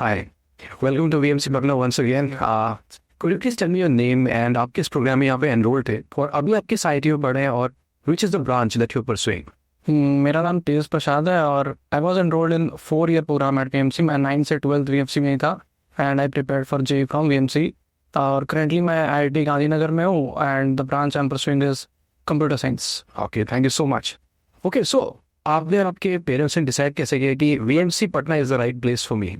Hi, welcome to VMC Patna once again. Could you please tell me your name and आप किस programme में यहाँ पे enrolled थे और अभी आप किस आईटी में पढ़े हैं और which is the branch that you're pursuing? मेरा नाम तेज प्रसाद है और I was enrolled in 4 year programme at VMC. मैं 9 से 12 वीएमसी में ही था and I prepared for JEE from VMC. और करेंटली मैं आईआईटी गांधीनगर में हूँ and the branch I am pursuing is computer science. Okay, thank you so much. Okay, so आपने और आपके पेरेंट्स ने डिसाइड कैसे किया कि VMC Patna is the right place for me?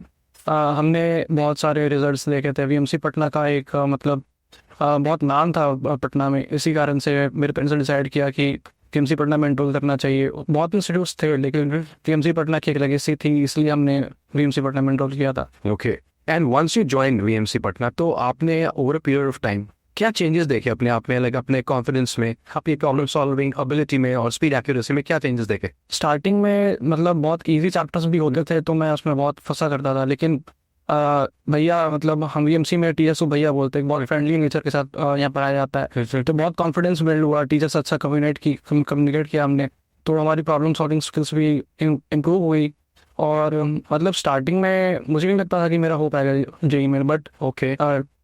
हमने बहुत सारे रिजल्ट्स देखे थे। वीएमसी पटना का एक बहुत नाम था पटना में, इसी कारण से मेरे पेरेंट्स ने डिसाइड किया कि वीएमसी पटना में एनरोल करना चाहिए। बहुत इंस्टीट्यूट्स थे लेकिन वीएमसी पटना की एक लेगेसी थी, इसलिए हमने वीएमसी पटना में एनरोल किया था। Okay, and once you joined VMC Patna तो आपने over a period of time क्या चेंजेस देखे अपने आप में, लाइक अपने कॉन्फिडेंस में, अपनी प्रॉब्लम सॉल्विंग एबिलिटी में और स्पीड एक्यूरेसी में क्या चेंजेस देखे? स्टार्टिंग में बहुत इजी चैप्टर्स भी होते थे तो मैं उसमें बहुत फंसा करता था, लेकिन भैया हम वीएमसी में टीचर्स को भैया बोलते हैं, बहुत फ्रेंडली नेचर के साथ यहाँ पढ़ाया जाता है, तो बहुत कॉन्फिडेंस बिल्ड हुआ। टीचर से अच्छा कम्युनिकेट किया हमने, तो हमारी प्रॉब्लम सॉल्विंग स्किल्स भी इम्प्रूव हुई। और स्टार्टिंग में मुझे नहीं लगता था कि मेरा हो पाएगा जेई में, बट ओके,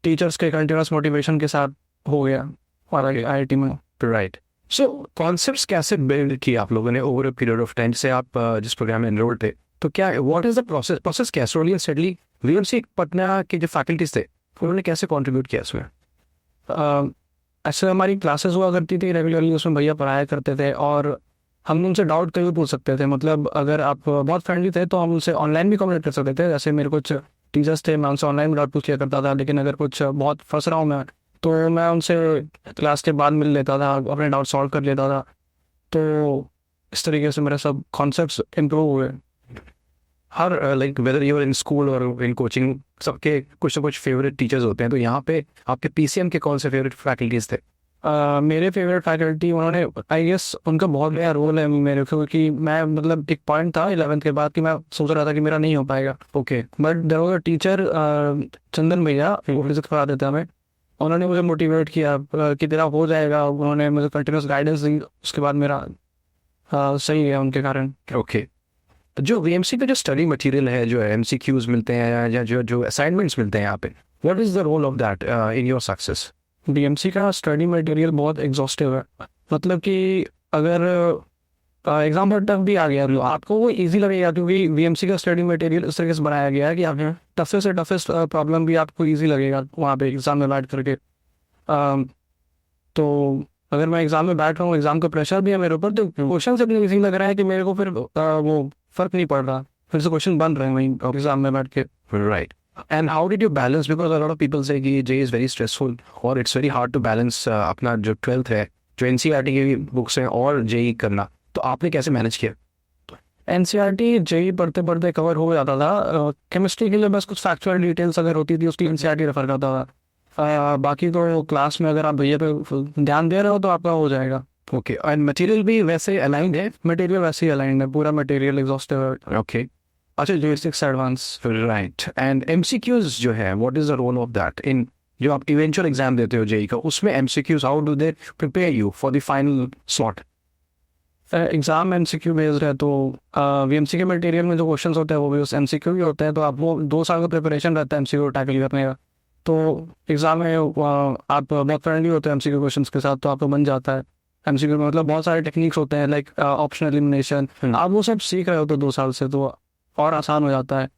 टीचर्स के कंटिन्यूस मोटिवेशन के साथ हो गया और आईआईटी में। राइट। सो कॉन्सेप्ट्स कैसे बिल्ड किए आप लोगों ने over a period of time? से आप जिस प्रोग्राम में एनरोल्ड थे तो क्या व्हाट इज द प्रोसेस क्या slowly and steadily VMC Patna के जो फैकल्टीज थे उन्होंने कैसे कंट्रीब्यूट किया इसमें? ऐसे हमारी क्लासेस हुआ करती थी रेगुलरली, उसमें भैया पढ़ाया करते थे और हम उनसे डाउट कभी पूछ सकते थे। अगर आप बहुत फ्रेंडली थे तो हम उनसे ऑनलाइन भी कम्युनिकेट कर सकते थे। जैसे मेरे कुछ टीचर्स थे, मैं उनसे ऑनलाइन डाउट पूछ किया करता था, लेकिन अगर कुछ बहुत फंस रहा हूँ मैं तो मैं उनसे क्लास के बाद मिल लेता था, अपने डाउट सॉल्व कर लेता था। तो इस तरीके से मेरे सब कॉन्सेप्ट्स इम्प्रूव हुए। हर like whether you are in school और इन कोचिंग, सबके कुछ ना कुछ फेवरेट टीचर्स होते हैं, तो यहाँ पे आपके पीसीएम के कौन से फेवरेट फैकल्टीज थे? मेरे फेवरेट फैकल्टी, उन्होंने आई गेस उनका बहुत बड़ा रोल है मेरे को, क्योंकि मैं एक पॉइंट था 11th के बाद कि मैं सोच रहा था कि मेरा नहीं हो पाएगा। Okay, but there was a teacher Chandan भैया, वो विजिट करा देते हमें, उन्होंने मुझे मोटिवेट किया कि तेरा हो जाएगा। उन्होंने मुझे कंटिन्यूस गाइडेंस दी, उसके बाद मेरा सही है उनके कारण। ओके। जो वीएमसी का जो स्टडी मटेरियल है, जो एमसीक्यूज मिलते हैं या जो जो असाइनमेंट्स मिलते हैं यहाँ पे, what is the role of that in your success? BMC का स्टडी मटेरियल बहुत एग्जॉस्टिव है। कि अगर एग्जाम पर टफ भी आ गया तो आपको वो इजी लगेगा, क्योंकि वीएमसी का स्टडी मटेरियल इस तरीके से बनाया गया है कि आप टफेस्ट से टफेस्ट प्रॉब्लम भी आपको इजी लगेगा वहाँ पे एग्जाम में बैठ करके। तो अगर मैं एग्जाम में बैठ रहा हूँ, एग्जाम का प्रेशर भी है मेरे ऊपर, तो क्वेश्चन से इतनी इजी लग रहा है कि मेरे को फिर वो फर्क नहीं पड़ रहा, फिर से क्वेश्चन बन रहे हैं वहीं एग्जाम में बैठ के। Right. And how did you balance? Because a lot of people say कि JEE is very stressful और it's very hard to balance अपना जो 12th है, जो NCERT की बुक्स हैं और JEE करना, तो आपने कैसे मैनेज किया? NCERT JEE पढ़ते पढ़ते कवर हो जाता था। केमिस्ट्री के लिए बस कुछ फैक्चुअल डिटेल्स अगर होती थी उसकी NCERT रेफर करता था। बाकी तो क्लास में अगर आप भैया पे ध्यान दे रहे हो तो आपका हो जाएगा। ओके, और मटेरियल भी वैसे अलाइंड है? मटेरियल वैसे ही अलाइंड है, पूरा मटेरियल एग्जॉस्टिव है। ओके, अच्छा, basics advance. Right. And MCQs जो है, what is the role of that in जो आप इवेंचुअल एग्जाम देते हो जेई का, उसमें MCQs how do they prepare you for the final slot? Exam MCQ based है, तो वीएमसी के मटेरियल में जो क्वेश्चंस होते हैं वो भी उस एमसीक्यू ही होते हैं, तो आप वो 2 साल का प्रिपरेशन रहता है एमसीक्यू टैकल करने का। तो एग्जाम में आप बहुत फ्रेंडली होते हैं एमसीक्यू क्वेश्चंस के साथ, तो आपको बन जाता है। एमसीक्यू में बहुत सारे टेक्निक्स होते हैं, लाइक ऑप्शन एलिमिनेशन, आप वो सब सीख रहे हो तो 2 साल से, तो और आसान हो जाता है।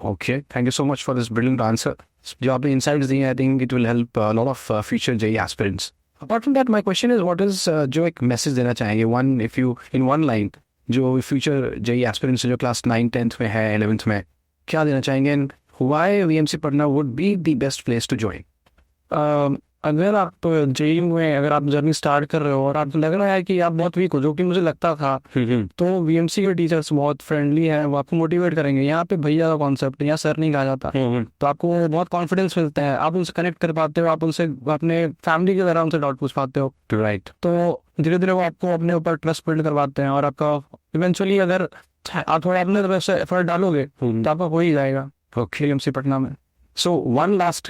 Okay, thank you so much for this brilliant answer. जो आपने इनसाइट्स दिए, I think it will help lot of future JEE aspirants. Apart from that, my question is what is जो एक मैसेज देना चाहेंगे, one if you in one line, जो future JEE aspirants जो class 9, 10th में है, 11th में, क्या देना चाहेंगे and why VMC Patna would be the best place to join? अगर आप जेई में अगर आप जर्नी स्टार्ट कर रहे हो और आपको लग रहा है कि आप बहुत वीक हो, जो कि मुझे लगता था, तो वीएमसी के टीचर्स बहुत फ्रेंडली हैं, वो आपको मोटिवेट करेंगे। यहाँ पे भैया का कॉन्सेप्ट यहाँ सर नहीं कहा जाता, तो आपको बहुत कॉन्फिडेंस मिलता है, आप उनसे कनेक्ट कर पाते हो, आप उनसे अपने फैमिली की तरह उनसे डाउट पूछ पाते हो। राइट। तो धीरे धीरे वो आपको अपने ऊपर ट्रस्ट बिल्ड करवाते हैं और आपका इवेंचुअली अगर आप थोड़ा अपने तरफ से एफर्ट डालोगे तो आपका हो ही जाएगा वीएमसी पटना में। So one last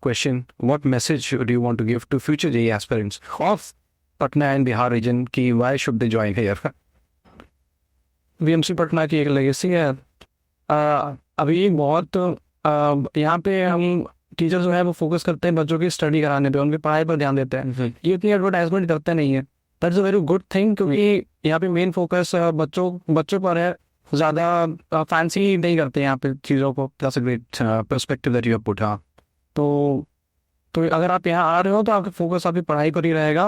question, what message do you want to give to future JEE aspirants of Patna and Bihar region कि why should they join here? VMC Patna की एक लेगेसी है, अभी बहुत यहाँ पे हम टीचर जो है वो फोकस करते हैं बच्चों की स्टडी कराने पे, उनकी पढ़ाई पर ध्यान देते हैं। ये इतनी एडवर्टाइजमेंट करते नहीं है। That's a very good thing, क्योंकि यहाँ पे मेन फोकस बच्चों पर है, ज़्यादा फैंसी नहीं करते यहाँ पे चीज़ों को। That's a great perspective that you have put up. तो अगर आप यहाँ आ रहे हो तो आपका फोकस आपकी पढ़ाई पर ही रहेगा।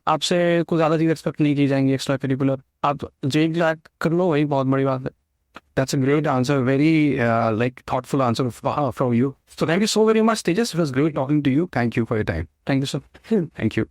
आपसे कुछ ज़्यादा चीज़ एक्सपेक्ट नहीं की जाएंगी एक्स्ट्रा करिकुलर। आप जे क्रैक कर लो, वही बहुत बड़ी बात है। That's a great answer. Very like thoughtful answer from you. So thank you so very much, Tejas. It was great talking to you. Thank you for your time. Thank you sir. Thank you.